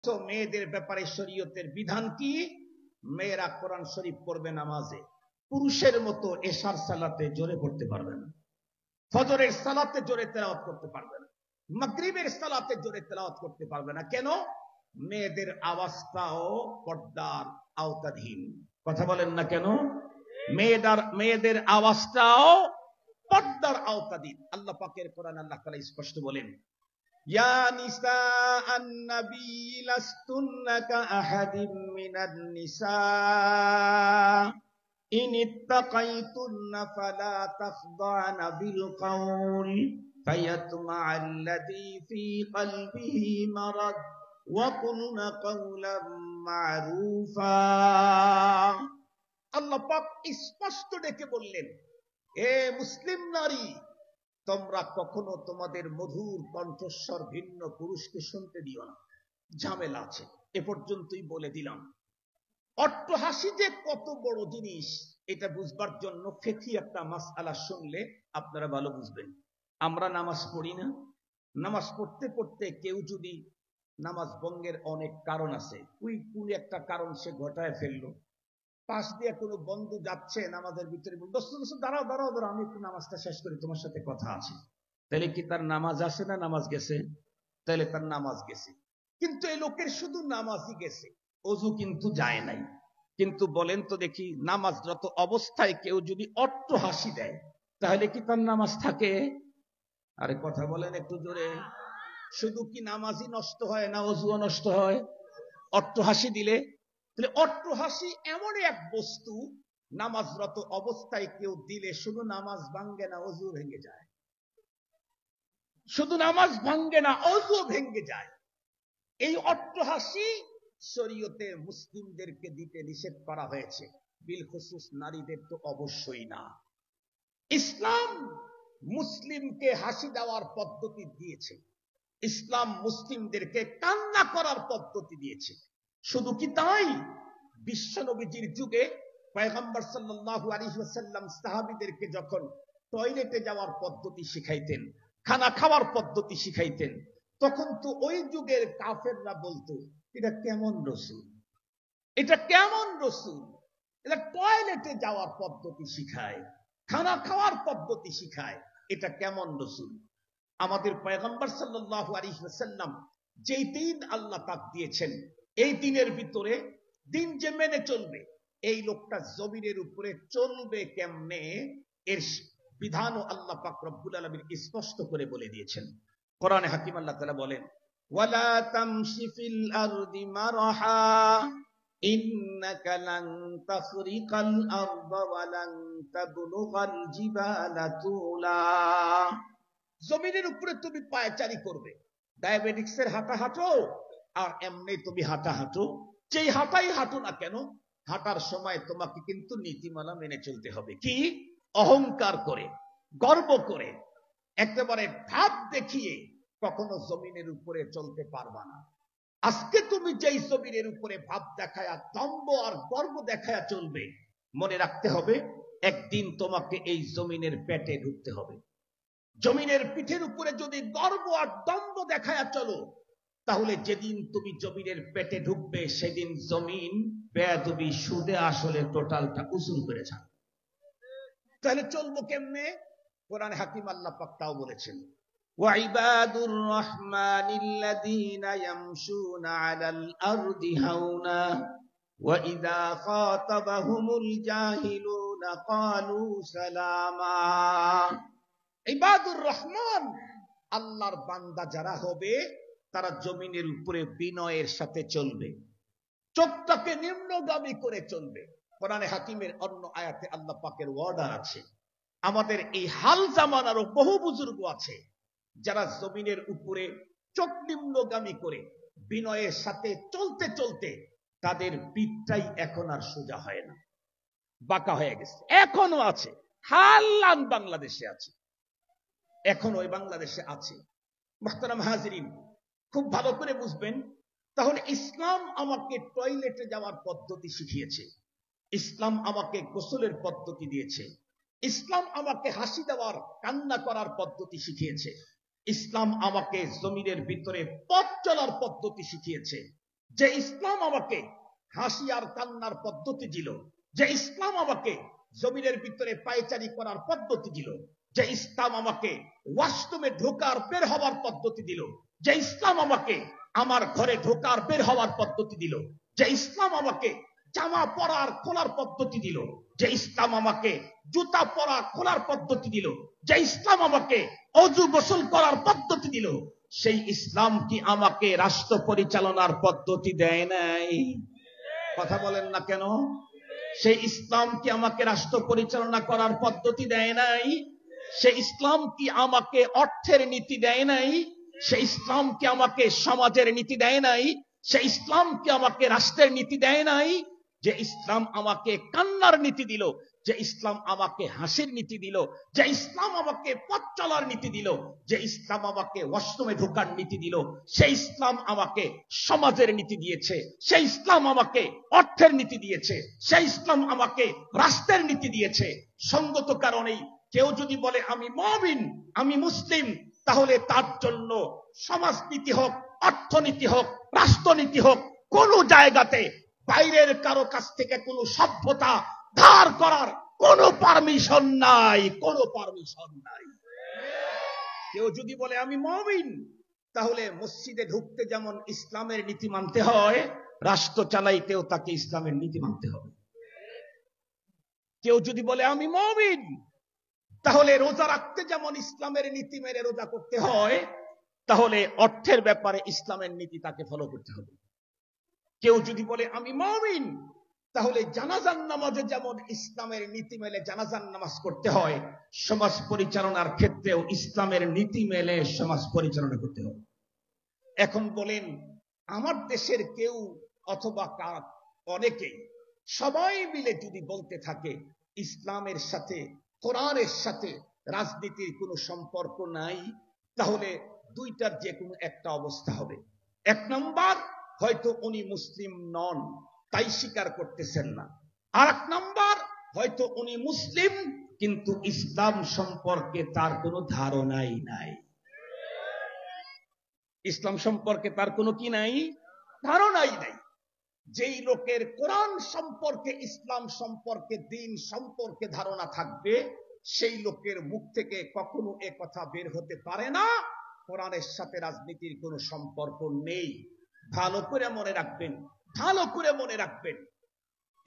তো মেয়েদের ব্যাপারে শরীয়তের বিধান কি? মেয়েরা কোরআন শরীফ পড়বে নামাজে, পুরুষের মতো এশার সালাতে জোরে পড়তে পারবে না, ফজরের সালাতে জোরে তেলাওয়াত করতে পারবে না, মাগরিবের সালাতে জোরে তেলাওয়াত করতে পারবে না। কেন? মেয়েদের আওয়াজটাও পর্দার আওতাধীন। কথা বলেন না কেন? মেয়েদের আওয়াজটাও পর্দার আওতাধীন। আল্লাহ পাকের কোরআন আল্লাহ তাআলা স্পষ্ট বলেন, ইয়া নিসাআন নবী লাস্তুন্না কাআহাদিম মিনান নিসা ইন ইত্তাকাইতুন্না ফালা তাখদা'না বিল কওল ফায়াতমা'আল্লাযী ফী কলবিহি মারাদ ওয়া কুলনা কওলাম মা'রুফা। আল্লাহ পাক স্পষ্ট ডেকে বললেন, হে মুসলিম নারী, তোমরা কখনো তোমাদের মধুর কণ্ঠস্বর ভিন্ন পুরুষকে শুনতে দিও না, ঝামেলা আছে। এ পর্যন্তই বলে দিলাম। অট্টহাসি যে কত বড় জিনিস এটা বুঝবার জন্য ফিকহি একটা মাসআলা শুনলে আপনারা ভালো বুঝবেন। আমরা নামাজ পড়ি না, নামাজ পড়তে পড়তে কেউ যদি, নামাজ ভঙ্গের অনেক কারণ আছে, কোন একটা কারণ সে ঘটায় ফেললো, পাশ দিয়ে কোনো বন্ধু যাচ্ছে নামাজের ভিতরে, দাঁড়াও দাঁড়াও দাঁড়াও, আমি একটু নামাজটা শেষ করি, তোমার সাথে কথা আছে, তাহলে কি তার নামাজ আসে না নামাজ গেছে? তাহলে তার নামাজ গেছে। কিন্তু এই লোকের শুধু নামাজই গেছে, অজু কিন্তু যায় নাই। কিন্তু বলেন তো দেখি, নামাজরত অবস্থায় কেউ যদি অট্টহাসি দেয় তাহলে কি তার নামাজ থাকে? আরে কথা বলেন একটু জোরে। শুধু কি নামাজই নষ্ট হয় না অজুও নষ্ট হয় অট্টহাসি দিলে? তাহলে অট্টহাসি এমন এক বস্তু, নামাজরত অবস্থায় কেউ দিলে শুধু নামাজ ভাঙ্গে না, অজু ভেঙে যায়। শুধু নামাজ ভাঙ্গে না, অজু ভেঙে যায়। এই অট্টহাসি শরীয়তে মুসলিমদেরকে দিতে নিষেধ করা হয়েছে, বিল খুসুস নারীদের তো অবশ্যই না। ইসলাম মুসলিমকে হাসি দেওয়ার পদ্ধতি দিয়েছে, ইসলাম মুসলিমদেরকে কান্না করার পদ্ধতি দিয়েছে। শুধু কি তাই? বিশ্বনবীজির যুগে পয়গম্বর সাল্লাল্লাহু আলাইহি ওয়াসাল্লাম সাহাবীদেরকে যখন টয়লেটে যাওয়ার পদ্ধতি শিখাইতেন, খানা খাওয়ার পদ্ধতি শিখাইতেন, তখন তো ওই যুগের কাফেররা বলতো, এটা কেমন রাসূল, এটা কেমন রাসূল, এটা টয়লেটে যাওয়ার পদ্ধতি শিখায়, খানা খাওয়ার পদ্ধতি শিখায়, এটা কেমন রাসূল? আমাদের পয়গম্বর সাল্লাল্লাহু আলাইহি ওয়াসাল্লাম যেই দিন আল্লাহ পাক দিয়েছেন, এই দিনের ভিতরে দিন যে মেনে চলবে, এই লোকটা জমিনের উপরে চলবে কেমনে, এর বিধানও আল্লাহ পাক রব্বুল আলামিন স্পষ্ট করে বলে দিয়েছেন। কোরআনে হাকিম আল্লাহ তাআলা বলেন, ওয়ালা তামশি ফিল আরদি মারহা ইন্নাকা লান তাখরিকাল আরদা ওয়া লান তাবলুগাল জিবালা তুলা। জমিনের উপরে তুমি পায়চারি করবে, ডায়াবেটিক্সের হাঁটা হাঁটো, আর এমনি তুমি হাঁটা হাঁটো, যেই হাঁটাই হাঁটো না কেন, হাঁটার সময় তোমাকে কিন্তু নীতিমালা মেনে চলতে হবে। কি? অহংকার করে, গর্ব করে, একেবারে ভাব দেখিয়ে কখনো জমিনের উপরে চলতে পারবা না। আজকে তুমি যেই জমিনের উপরে ভাব দেখায়া, দম্ভ আর গর্ব দেখায়া চলবে, মনে রাখতে হবে একদিন তোমাকে এই জমিনের পেটে ঢুকতে হবে। জমিনের পিঠের উপরে যদি গর্ব আর দম্ভ দেখায়া চলো, তাহলে যেদিন তুমি জমিনের পেটে ঢুকবে সেদিন জমিন বেয়াদবি সুদে আসলে টোটালটা উসুল করে যাবে। তাহলে চলবো কেমনে? কোরআন হাকিম আল্লাহ পাক তাও বলেছেন, ওয়াইবাদুর রাহমানিল্লাযীনা ইয়ামশুনা আলাল আরদি হাওনা ওয়া ইযা খাতাবাহুমুল জাহিলুনা ক্বালু সালামা। ইবাদুর রহমান, আল্লাহর বান্দা যারা হবে তারা জমিনের উপরে বিনয়ের সাথে চলবে, চোখটাকে নিম্নগামী করে চলবে। কোরআনে হাকিমের অন্য আয়াতে আল্লাহ পাকের ওয়াদা আছে, আমাদের এই হাল জামানারও বহু বুজুর্গ আছে যারা জমিনের উপরে চোখ নিম্নগামী করে বিনয়ের সাথে চলতে চলতে তাদের পিঠটাই এখন আর সোজা হয় না, বাঁকা হয়ে গেছে। এখনো আছে, হাল্লান বাংলাদেশে আছে, এখন ওই বাংলাদেশে আছে। মুহতারাম হাজিরিন, খুব ভালো করে বুঝবেন। তাহলে ইসলাম আমাকে টয়লেটে যাওয়ার পদ্ধতি শিখিয়েছে, ইসলাম আমাকে গোসলের পদ্ধতি দিয়েছে, ইসলাম আমাকে হাসি দেওয়ার, কান্না করার পদ্ধতি শিখিয়েছে, ইসলাম আমাকে জমিনের ভিতরে পথ চলার পদ্ধতি শিখিয়েছে, যে ইসলাম আমাকে হাসি আর কান্নার পদ্ধতি দিল, যে ইসলাম আমাকে জমিনের ভিতরে পায়চারি করার পদ্ধতি দিল, যে ইসলাম আমাকে ওয়াশরুমে ঢোকার বের হওয়ার পদ্ধতি দিল, যে ইসলাম আমাকে আমার ঘরে ঢোকার বের হওয়ার পদ্ধতি দিল, যে ইসলাম আমাকে জামা পরার খোলার পদ্ধতি দিল, যে ইসলাম আমাকে জুতা পরা খোলার পদ্ধতি দিল, যে ইসলাম আমাকে অজু গোসল করার পদ্ধতি দিল, সেই ইসলাম কি আমাকে রাষ্ট্র পরিচালনার পদ্ধতি দেয় নাই? কথা বলেন না কেন? সেই ইসলাম কি আমাকে রাষ্ট্র পরিচালনা করার পদ্ধতি দেয় নাই? সেই ইসলাম কি আমাকে অর্থের নীতি দেয় নাই? সেই ইসলাম কি আমাকে সমাজের নীতি দেয় নাই? সেই ইসলাম কি আমাকে রাষ্ট্রের নীতি দেয় নাই? যে ইসলাম আমাকে কান্নার নীতি দিল, যে ইসলাম আমাকে হাসির নীতি দিল, যে ইসলাম আমাকে পথ চলার নীতি দিল, যে ইসলাম আমাকে ওয়াশরুমে ঢোকার নীতি দিল, সেই ইসলাম আমাকে সমাজের নীতি দিয়েছে, সেই ইসলাম আমাকে অর্থের নীতি দিয়েছে, সেই ইসলাম আমাকে রাষ্ট্রের নীতি দিয়েছে। সঙ্গত কারণেই কেউ যদি বলে আমি মুমিন, আমি মুসলিম, তাহলে তার জন্য সমাজনীতি হোক, অর্থনীতি হোক, রাষ্ট্রনীতি হোক, কোন জায়গাতে বাইরের কারো কাছ থেকে কোনো সভ্যতা ধার করার কোনো পারমিশন নাই, কোনো পারমিশন নাই। কেউ যদি বলে আমি মুমিন, তাহলে মসজিদে ঢুকতে যেমন ইসলামের নীতি মানতে হয়, রাষ্ট্র চালাইতেও তাকে ইসলামের নীতি মানতে হবে। কেউ যদি বলে আমি মুমিন, তাহলে রোজা রাখতে যেমন ইসলামের নীতি মেনে রোজা করতে হয়, তাহলে অর্থের ব্যাপারে ইসলামের নীতি তাকে ফলো করতে হবে। কেউ যদি বলে আমি মুমিন, তাহলে জানাজার নামাজে যেমন ইসলামের নীতি মেনে জানাজার নামাজ করতে হয়, সমাজ পরিচালনার ক্ষেত্রেও ইসলামের নীতি মেনে সমাজ পরিচালনা করতে হবে। এখন বলেন, আমার দেশের কেউ অথবা অনেকেই সবাই মিলে যদি বলতে থাকে ইসলামের সাথে, কোরআনের সাথে রাজনীতির কোনো সম্পর্ক নাই, তাহলে দুইটার যে কোনো একটা অবস্থা হবে। এক নম্বর, হয়তো উনি মুসলিম নন, তাই স্বীকার করতেছেন না। আর এক নম্বর, হয়তো উনি মুসলিম কিন্তু ইসলাম সম্পর্কে তার কোনো ধারণাই নাই। ইসলাম সম্পর্কে তার কোনো কি নাই? ধারণাই নাই। যেই লোকের কোরআন সম্পর্কে, ইসলাম সম্পর্কে, দ্বীন সম্পর্কে ধারণা থাকবে, সেই লোকের মুখ থেকে কখনো এ কথা বের হতে পারে না কোরআনের সাথে রাজনীতির কোনো সম্পর্ক নেই। ভালো করে মনে রাখবেন, ভালো করে মনে রাখবেন,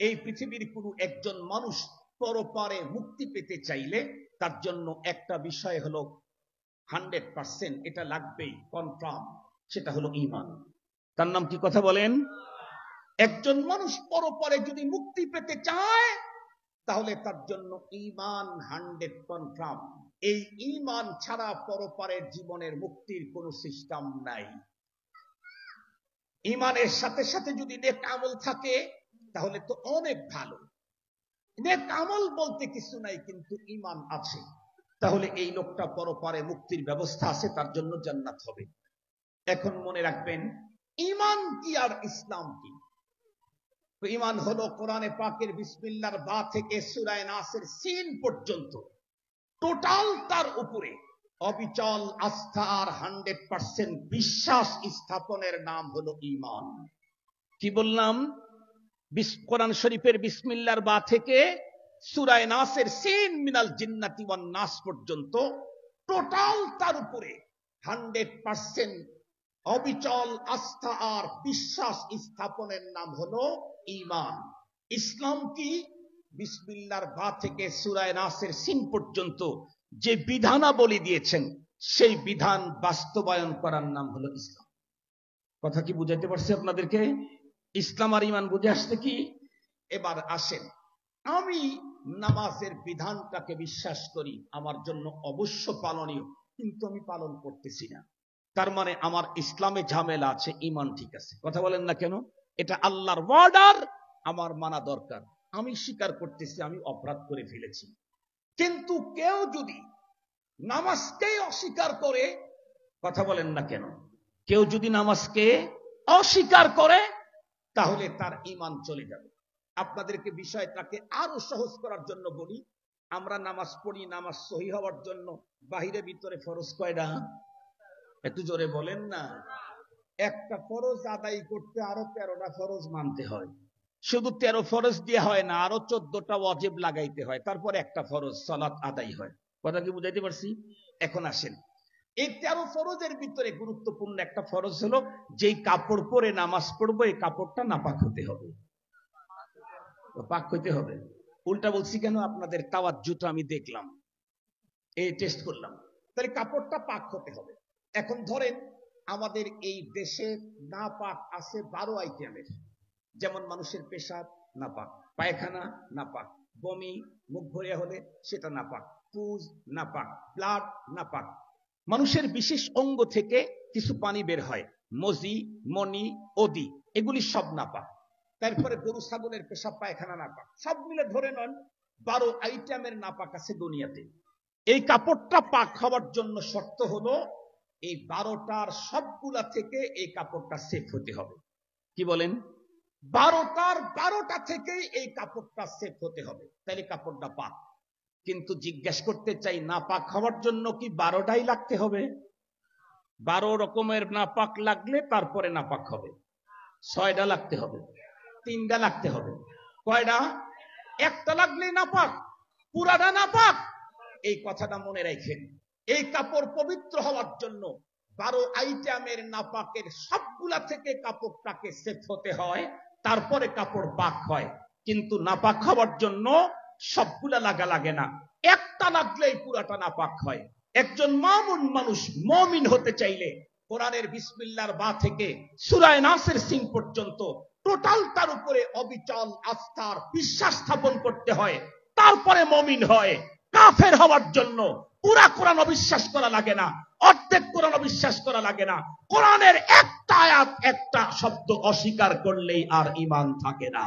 এই পৃথিবীর কোনো একজন মানুষ পরপারে মুক্তি পেতে চাইলে তার জন্য একটা বিষয় হলো 100% এটা লাগবেই, কনফার্ম, সেটা হলো ঈমান। তার নাম কি? কথা বলেন। একজন মানুষ পরপারে যদি মুক্তি পেতে চায়, তাহলে তার জন্য ঈমান 100 কনফার্ম। এই ঈমান ছাড়া পরপারের জীবনের মুক্তির কোনো সিস্টেম নাই। ঈমানের সাথে সাথে যদি নেক আমল থাকে, তাহলে তো অনেক ভালো। নেক আমল বলতে কিছু নাই, কিন্তু ঈমান আছে, তাহলে এই লোকটা পরপারে মুক্তির ব্যবস্থা আছে, তার জন্য জান্নাত হবে। এখন মনে রাখবেন, ঈমান কি আর ইসলাম কি? ঈমান হলো কোরআনে পাকের বিসমিল্লাহর বা থেকে সূরা নাসের সিন পর্যন্ত টোটাল তার উপরে অবিচল আস্থা আর 100% বিশ্বাস স্থাপনের নাম হলো ঈমান। কি বললাম? কোরআন শরীফের বিসমিল্লাহর বা থেকে সূরা নাসের সিন মিনাল জিন্নাতি ওয়ান নাস পর্যন্ত টোটাল তার উপরে 100% অবিচল আস্থা আর বিশ্বাস স্থাপনের নাম হলো ঈমান। ইসলাম কি? বিসমিল্লাহর বা থেকে সূরা নাসের সিন পর্যন্ত যে বিধানাবলী দিয়েছেন, সেই বিধান বাস্তবায়ন করার নাম হলো ইসলাম। কথা কি বুঝাইতে পারছি আপনাদেরকে? ইসলাম আর ঈমান বুঝে আসছে কি? এবার আসেন, আমি নামাজের বিধানটাকে বিশ্বাস করি, আমার জন্য অবশ্য পালনীয়, কিন্তু আমি পালন করতেছি না। তার মানে আমার ইসলামে ঝামেলা আছে, ঈমান ঠিক আছে। কথা বলেন না কেন? এটা আল্লাহর অর্ডার, আমার মানা দরকার। আমি স্বীকার করতেছি আমি অপরাধ করে ফেলেছি। কিন্তু কেউ যদি নামাজকেই অস্বীকার করে, কথা বলেন না কেন? কেউ যদি নামাজকে অস্বীকার করে, তাহলে তার ঈমান চলে যাবে। আপনাদেরকে বিষয়টাকে আরো সহজ করার জন্য বলি, আমরা নামাজ পড়ি, নামাজ সহি হওয়ার জন্য বাহিরে ভিতরে ফরজ কয়টা? একটু জোরে বলেন না। একটা ফরজ আদায় করতে আরো 13টা ফরজ মানতে হয়। শুধু 13 ফরজ দিয়ে হয় না, আরো 14টা ওয়াজিব লাগাইতে হয়, তারপর একটা ফরজ সালাত আদায় হয়। কথা কি বুঝাইতে পারছি? এখন আসেন, এই 13 ফরজের ভিতরে গুরুত্বপূর্ণ একটা ফরজ হলো, যেই কাপড় পরে নামাজ পড়বো এই কাপড়টা নাপাক হতে হবে। পাক হইতে হবে। উল্টা বলছি কেন? আপনাদের তাওয়াজ্জুটা আমি দেখলাম, এই টেস্ট করলাম। তাহলে কাপড়টা পাক হতে হবে। এখন ধরেন আমাদের এই দেশে নাপাক আছে 12 আইটেমের। যেমন মানুষের পেশাব নাপাক, পায়খানা নাপাক, বমি মুখ ভরিয়া হলে সেটা নাপাক, পুজ নাপাক, ব্লাড নাপাক। মানুষের বিশেষ অঙ্গ থেকে কিছু পানি বের হয়, মজি, মনি, অদি, এগুলি সব নাপাক। তারপরে গরু ছাগলের পেশাব পায়খানা নাপাক। সব মিলে ধরে নন 12 আইটেমের নাপাক আছে দুনিয়াতে। এই কাপড়টা পাক হওয়ার জন্য শর্ত হলো এই 12টার সবগুলা থেকে এই কাপড়টা সেফ হতে হবে। কি বলেন? 12টার 12টা থেকে এই কাপড়টা সেফ হতে হবে, তাহলে কাপড়টা পাক। কিন্তু জিজ্ঞেস করতে চাই, নাপাক হওয়ার জন্য কি 12টাই লাগতে হবে? 12 রকমের নাপাক লাগলে তারপরে নাপাক হবে। 6টা লাগতে হবে, 3টা লাগতে হবে। কয়টা? একটা লাগলেই নাপাক, পুরাটা নাপাক। এই কথাটা মনে রাখেন। এই কাপড় পবিত্র হওয়ার জন্য 12 আইটেমের নাপাকের সবগুলা থেকে কাপড়টাকে সেফ হতে হয়, তারপরে কাপড় পাক হয়। কিন্তু নাপাক হওয়ার জন্য সবগুলা লাগা লাগে না, একটা লাগলেই পুরাটা নাপাক হয়। একজন মামুন মানুষ মুমিন হতে চাইলে কোরআনের বিসমিল্লাহর বা থেকে সূরা নাসের সিন পর্যন্ত টোটাল তার উপরে অবিচল আস্থার বিশ্বাস স্থাপন করতে হয়, তারপরে মুমিন হয়। কাফের হওয়ার জন্য পুরা কোরআন অবিশ্বাস করা লাগে না, অর্ধেক কোরআন অবিশ্বাস করা লাগে না। কোরআনের একটা আয়াত, একটা শব্দ অস্বীকার করলেই আর ঈমান থাকে না।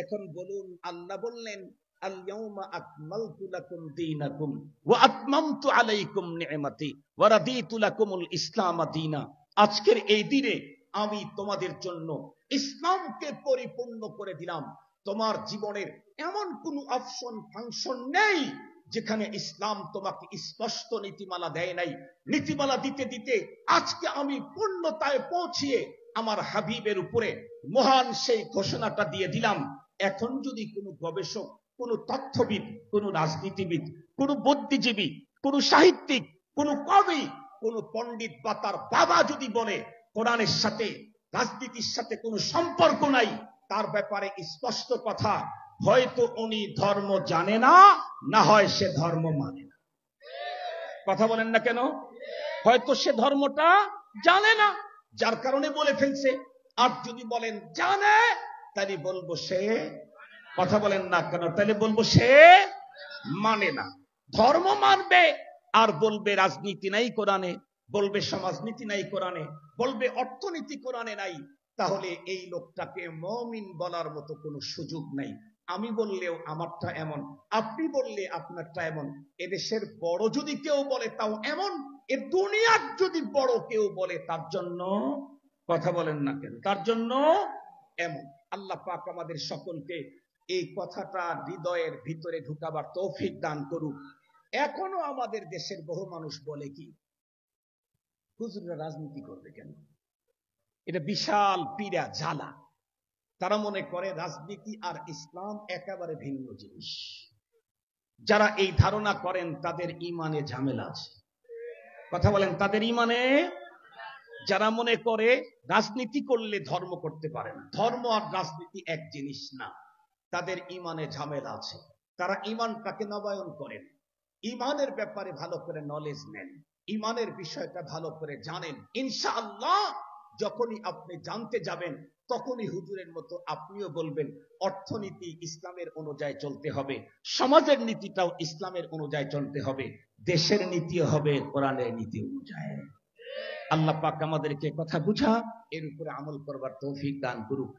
এখন বলুন, আল্লাহ বললেন আল-ইয়াউমা আকমালতু লাকুম দীনাকুম ওয়া আতমামতু আলাইকুম নি'মাতি ওয়া রাদিতু লাকুমুল ইসলাম দীনা। আজকের এই দিনে আমি তোমাদের জন্য ইসলামকে পরিপূর্ণ করে দিলাম। তোমার জীবনের এমন কোন অপশন ফাংশন নেই যেখানে ইসলাম তোমাকে স্পষ্ট নীতিমালা দেয় নাই। নীতিমালা দিতে দিতে আজকে আমি পূর্ণতায় পৌঁছিয়ে আমার হাবিবের উপরে মহান সেই ঘোষণাটা দিয়ে দিলাম। এখন যদি কোনো গবেষক, কোন তথ্যবিদ, কোন রাজনীতিবিদ, কোন বুদ্ধিজীবী, কোন সাহিত্যিক, কোন কবি, কোন পণ্ডিত বা তার বাবা যদি বলে কোরআনের সাথে রাজনীতির সাথে কোনো সম্পর্ক নাই, তার ব্যাপারে স্পষ্ট কথা, হয়তো উনি ধর্ম জানে না, না হয় সে ধর্ম মানে না। কথা বলেন না কেন? হয়তো সে ধর্মটা জানে না, যার কারণে বলে ফেলছে। আর যদি বলেন জানে, তাহলে বলবো সে, কথা বলেন না কেন, তাহলে বলবো সে মানে না। ধর্ম মানবে আর বলবে রাজনীতি নাই কোরআনে, বলবে সমাজনীতি নাই কোরআনে, বলবে অর্থনীতি কোরআনে নাই, তাহলে এই লোকটাকে মুমিন বলার মতো কোনো সুযোগ নাই। আমি বললেও আমারটা এমন, আপনি বললে আপনারটা এমন, এদেশের বড় যদি কেউ বলে তাও এমন, এ দুনিয়ার যদি বড় কেউ বলে তার জন্য, কথা বলেন না কেন, তার জন্য এমন। আল্লাহ পাক আমাদের সকলকে এই কথাটা হৃদয়ের ভিতরে ঢুকাবার তৌফিক দান করুক। এখনো আমাদের দেশের বহু মানুষ বলে কি, হুজুররা রাজনীতি করবে কেন? এটা বিশাল পীড়া জ্বালা। তারা মনে করে রাজনীতি আর ইসলাম একেবারে ভিন্ন জিনিস। যারা এই ধারণা করেন তাদের ইমানে ঝামেলা আছে। কথা বলেন, তাদের ইমানে। যারা মনে করে রাজনীতি করলে ধর্ম করতে পারে না, ধর্ম আর রাজনীতি এক জিনিস না, তাদের ইমানে ঝামেলা আছে। তারা ইমানটাকে নবায়ন করেন, ইমানের ব্যাপারে ভালো করে নলেজ নেন, ইমানের বিষয়টা ভালো করে জানেন। ইনশাআল্লাহ যখনই আপনি জানতে যাবেন তখনই হুজুরের মতো আপনিও বলবেন অর্থনীতি ইসলামের অনুযায়ী চলতে হবে, সমাজের নীতিটাও ইসলামের অনুযায়ী চলতে হবে, দেশের নীতিও হবে কোরআনের নীতি অনুযায়ী। আল্লাহ পাক আমাদেরকে কথা বুঝা এর উপরে আমল করবার তৌফিক দান করুক।